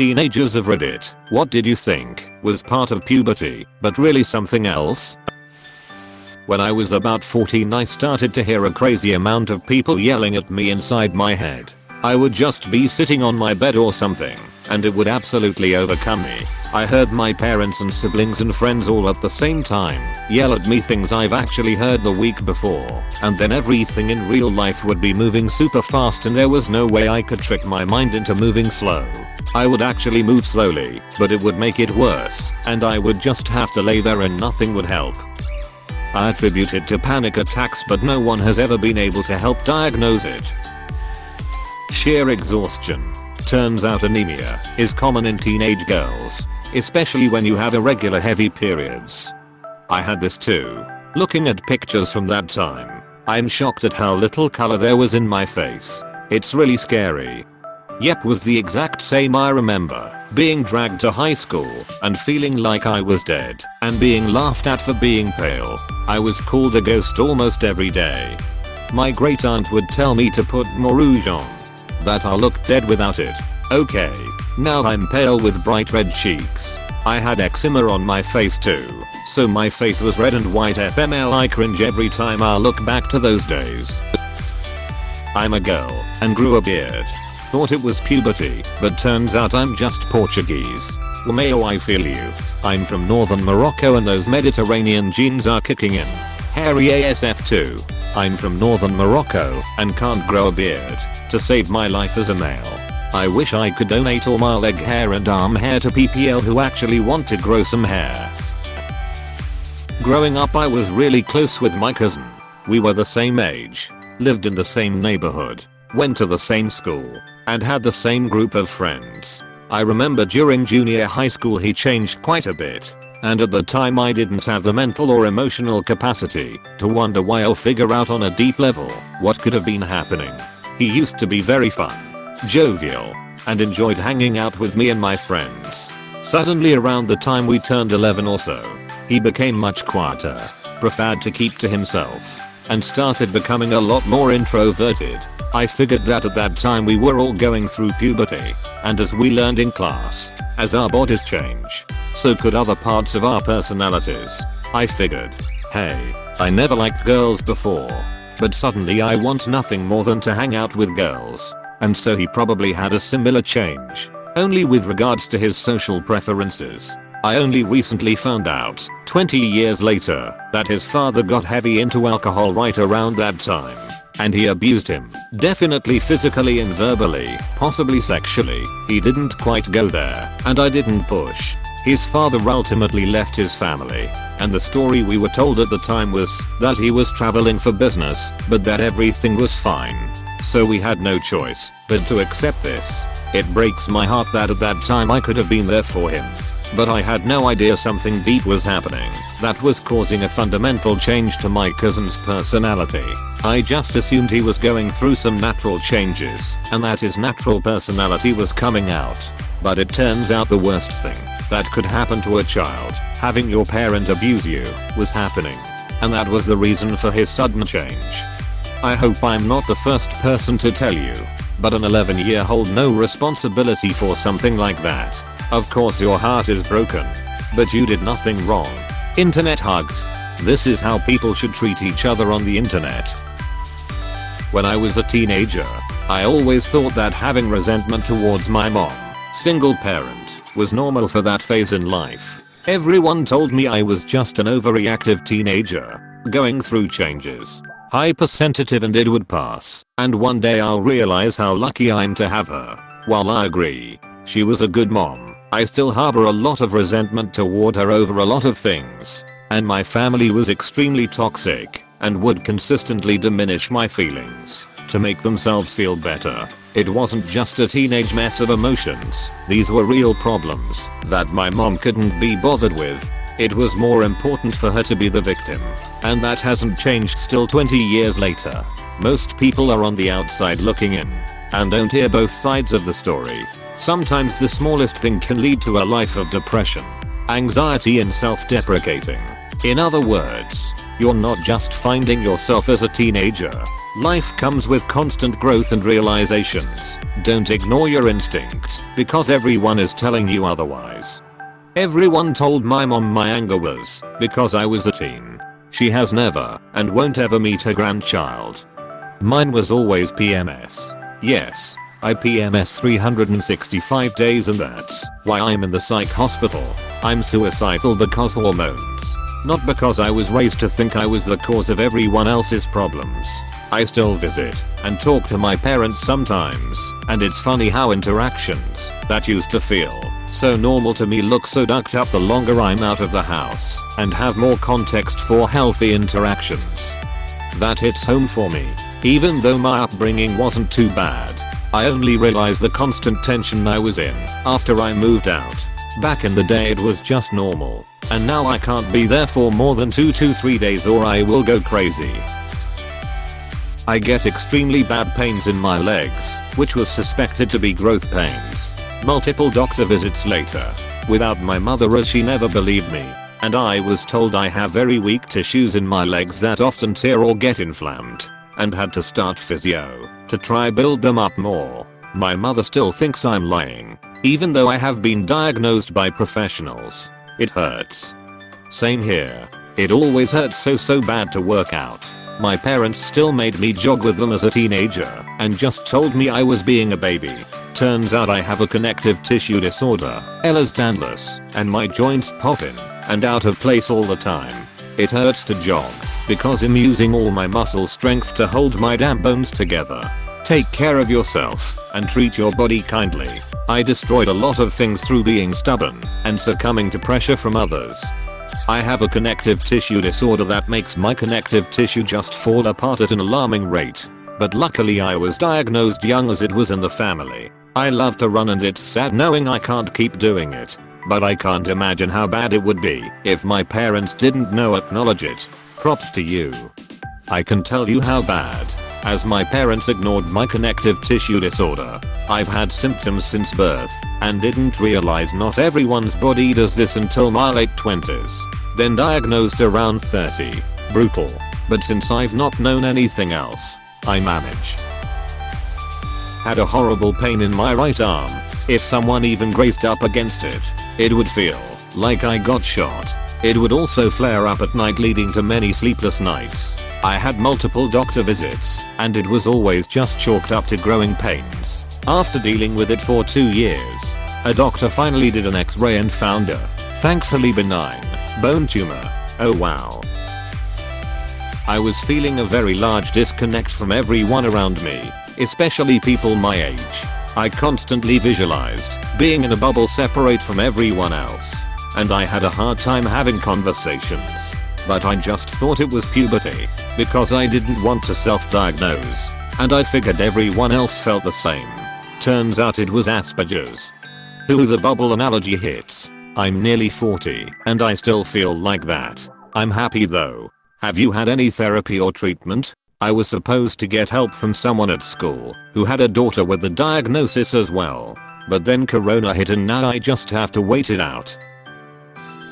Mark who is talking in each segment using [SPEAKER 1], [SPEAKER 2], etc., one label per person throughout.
[SPEAKER 1] Teenagers of Reddit, what did you think was part of puberty, but really something else? When I was about 14 I started to hear a crazy amount of people yelling at me inside my head. I would just be sitting on my bed or something, and it would absolutely overcome me. I heard my parents and siblings and friends all at the same time yell at me things I've actually heard the week before, and then everything in real life would be moving super fast and there was no way I could trick my mind into moving slow. I would actually move slowly, but it would make it worse, and I would just have to lay there and nothing would help. I attribute it to panic attacks, but no one has ever been able to help diagnose it. Sheer exhaustion. Turns out anemia is common in teenage girls, especially when you have irregular heavy periods. I had this too. Looking at pictures from that time, I'm shocked at how little color there was in my face. It's really scary. Yep, was the exact same. I remember being dragged to high school and feeling like I was dead and being laughed at for being pale. I was called a ghost almost every day. My great aunt would tell me to put more rouge on, that I'll look dead without it. Okay, now I'm pale with bright red cheeks. I had eczema on my face too, so my face was red and white. FML, I cringe every time I look back to those days. I'm a girl and grew a beard. Thought it was puberty, but turns out I'm just Portuguese. Mayo, I feel you. I'm from northern Morocco and those Mediterranean genes are kicking in. Hairy ASF too. I'm from northern Morocco and can't grow a beard to save my life as a male. I wish I could donate all my leg hair and arm hair to PPL who actually want to grow some hair. Growing up I was really close with my cousin. We were the same age, lived in the same neighborhood, went to the same school, and had the same group of friends. I remember during junior high school he changed quite a bit, and at the time I didn't have the mental or emotional capacity to wonder why or figure out on a deep level what could have been happening. He used to be very fun, jovial, and enjoyed hanging out with me and my friends. Suddenly around the time we turned 11 or so, he became much quieter, preferred to keep to himself, and started becoming a lot more introverted. I figured that at that time we were all going through puberty, and as we learned in class, as our bodies change, so could other parts of our personalities. I figured, hey, I never liked girls before, but suddenly I want nothing more than to hang out with girls. And so he probably had a similar change, only with regards to his social preferences. I only recently found out, 20 years later, that his father got heavy into alcohol right around that time. And he abused him, definitely physically and verbally, possibly sexually. He didn't quite go there, and I didn't push. His father ultimately left his family, and the story we were told at the time was that he was traveling for business, but that everything was fine. So we had no choice but to accept this. It breaks my heart that at that time I could have been there for him. But I had no idea something deep was happening that was causing a fundamental change to my cousin's personality. I just assumed he was going through some natural changes and that his natural personality was coming out. But it turns out the worst thing that could happen to a child, having your parent abuse you, was happening. And that was the reason for his sudden change. I hope I'm not the first person to tell you, but an 11-year-old no responsibility for something like that. Of course your heart is broken, but you did nothing wrong. Internet hugs. This is how people should treat each other on the internet. When I was a teenager, I always thought that having resentment towards my mom, single parent, was normal for that phase in life. Everyone told me I was just an overreactive teenager, going through changes, hypersensitive, and it would pass, and one day I'll realize how lucky I'm to have her. While I agree, she was a good mom, I still harbor a lot of resentment toward her over a lot of things, and my family was extremely toxic and would consistently diminish my feelings to make themselves feel better. It wasn't just a teenage mess of emotions, these were real problems that my mom couldn't be bothered with. It was more important for her to be the victim, and that hasn't changed still 20 years later. Most people are on the outside looking in and don't hear both sides of the story. Sometimes the smallest thing can lead to a life of depression, anxiety, and self-deprecating. In other words, You're not just finding yourself as a teenager. Life comes with constant growth and realizations. Don't ignore your instinct, because everyone is telling you otherwise. Everyone told my mom my anger was because I was a teen. She has never and won't ever meet her grandchild. Mine was always PMS. Yes, I PMS 365 days, and that's why I'm in the psych hospital. I'm suicidal because hormones. Not because I was raised to think I was the cause of everyone else's problems. I still visit and talk to my parents sometimes, and it's funny how interactions that used to feel so normal to me look so ducked up the longer I'm out of the house and have more context for healthy interactions. That hits home for me. Even though my upbringing wasn't too bad, I only realized the constant tension I was in after I moved out. Back in the day it was just normal, and now I can't be there for more than 2 to 3 days or I will go crazy. I get extremely bad pains in my legs, which was suspected to be growth pains. Multiple doctor visits later, without my mother, as she never believed me, and I was told I have very weak tissues in my legs that often tear or get inflamed, and had to start physio to try build them up more. My mother still thinks I'm lying, even though I have been diagnosed by professionals. It hurts. Same here. It always hurts so bad to work out. My parents still made me jog with them as a teenager and just told me I was being a baby. Turns out I have a connective tissue disorder, Ehlers-Danlos, and my joints pop in and out of place all the time. It hurts to jog because I'm using all my muscle strength to hold my damn bones together. Take care of yourself and treat your body kindly. I destroyed a lot of things through being stubborn and succumbing to pressure from others. I have a connective tissue disorder that makes my connective tissue just fall apart at an alarming rate. But luckily I was diagnosed young, as it was in the family. I love to run and it's sad knowing I can't keep doing it. But I can't imagine how bad it would be if my parents didn't acknowledge it. Props to you. I can tell you how bad, as my parents ignored my connective tissue disorder. I've had symptoms since birth and didn't realize not everyone's body does this until my late 20s. Then diagnosed around 30. Brutal. But since I've not known anything else, I manage. Had a horrible pain in my right arm. If someone even grazed up against it, it would feel like I got shot. It would also flare up at night, leading to many sleepless nights. I had multiple doctor visits, and it was always just chalked up to growing pains. After dealing with it for 2 years, a doctor finally did an X-ray and found a, thankfully benign, bone tumor. Oh wow. I was feeling a very large disconnect from everyone around me, especially people my age. I constantly visualized being in a bubble separate from everyone else, and I had a hard time having conversations. But I just thought it was puberty, because I didn't want to self-diagnose, and I figured everyone else felt the same. Turns out it was Asperger's. Ooh, the bubble analogy hits. I'm nearly 40, and I still feel like that. I'm happy though. Have you had any therapy or treatment? I was supposed to get help from someone at school who had a daughter with the diagnosis as well. But then Corona hit and now I just have to wait it out.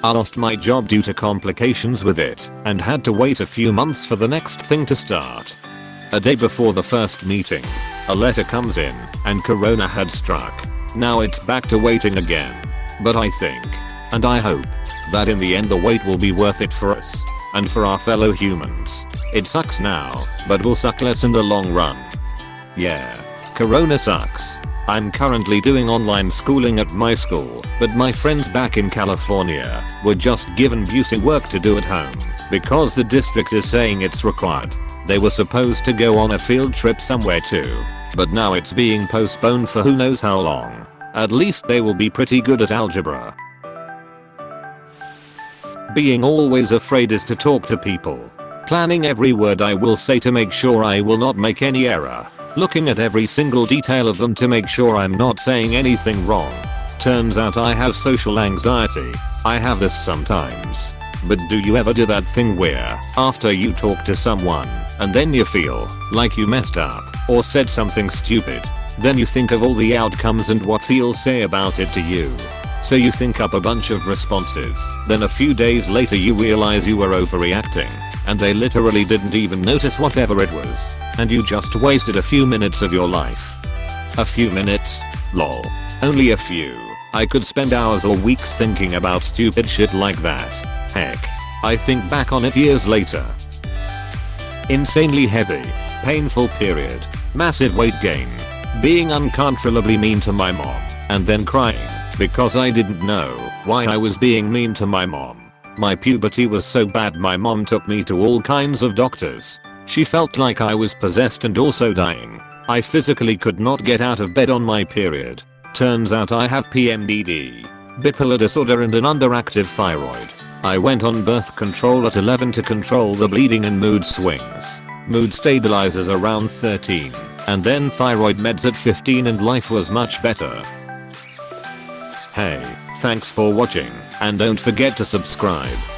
[SPEAKER 1] I lost my job due to complications with it and had to wait a few months for the next thing to start. A day before the first meeting, a letter comes in and Corona had struck. Now it's back to waiting again. But I think, and I hope, that in the end the wait will be worth it for us and for our fellow humans. It sucks now, but will suck less in the long run. Yeah, Corona sucks. I'm currently doing online schooling at my school, but my friends back in California were just given busy work to do at home because the district is saying it's required. They were supposed to go on a field trip somewhere too, but now it's being postponed for who knows how long. At least they will be pretty good at algebra. Being always afraid is to talk to people. Planning every word I will say to make sure I will not make any error. Looking at every single detail of them to make sure I'm not saying anything wrong. Turns out I have social anxiety. I have this sometimes. But do you ever do that thing where, after you talk to someone, and then you feel like you messed up, or said something stupid, then you think of all the outcomes and what he'll say about it to you. So you think up a bunch of responses, then a few days later you realize you were overreacting, and they literally didn't even notice whatever it was, and you just wasted a few minutes of your life. A few minutes? Lol. Only a few. I could spend hours or weeks thinking about stupid shit like that. Heck, I think back on it years later. Insanely heavy, painful period, massive weight gain, being uncontrollably mean to my mom, and then crying because I didn't know why I was being mean to my mom. My puberty was so bad my mom took me to all kinds of doctors. She felt like I was possessed and also dying. I physically could not get out of bed on my period. Turns out I have PMDD, bipolar disorder and an underactive thyroid. I went on birth control at 11 to control the bleeding and mood swings. Mood stabilizers around 13, and then thyroid meds at 15 and life was much better. Hey, thanks for watching, and don't forget to subscribe.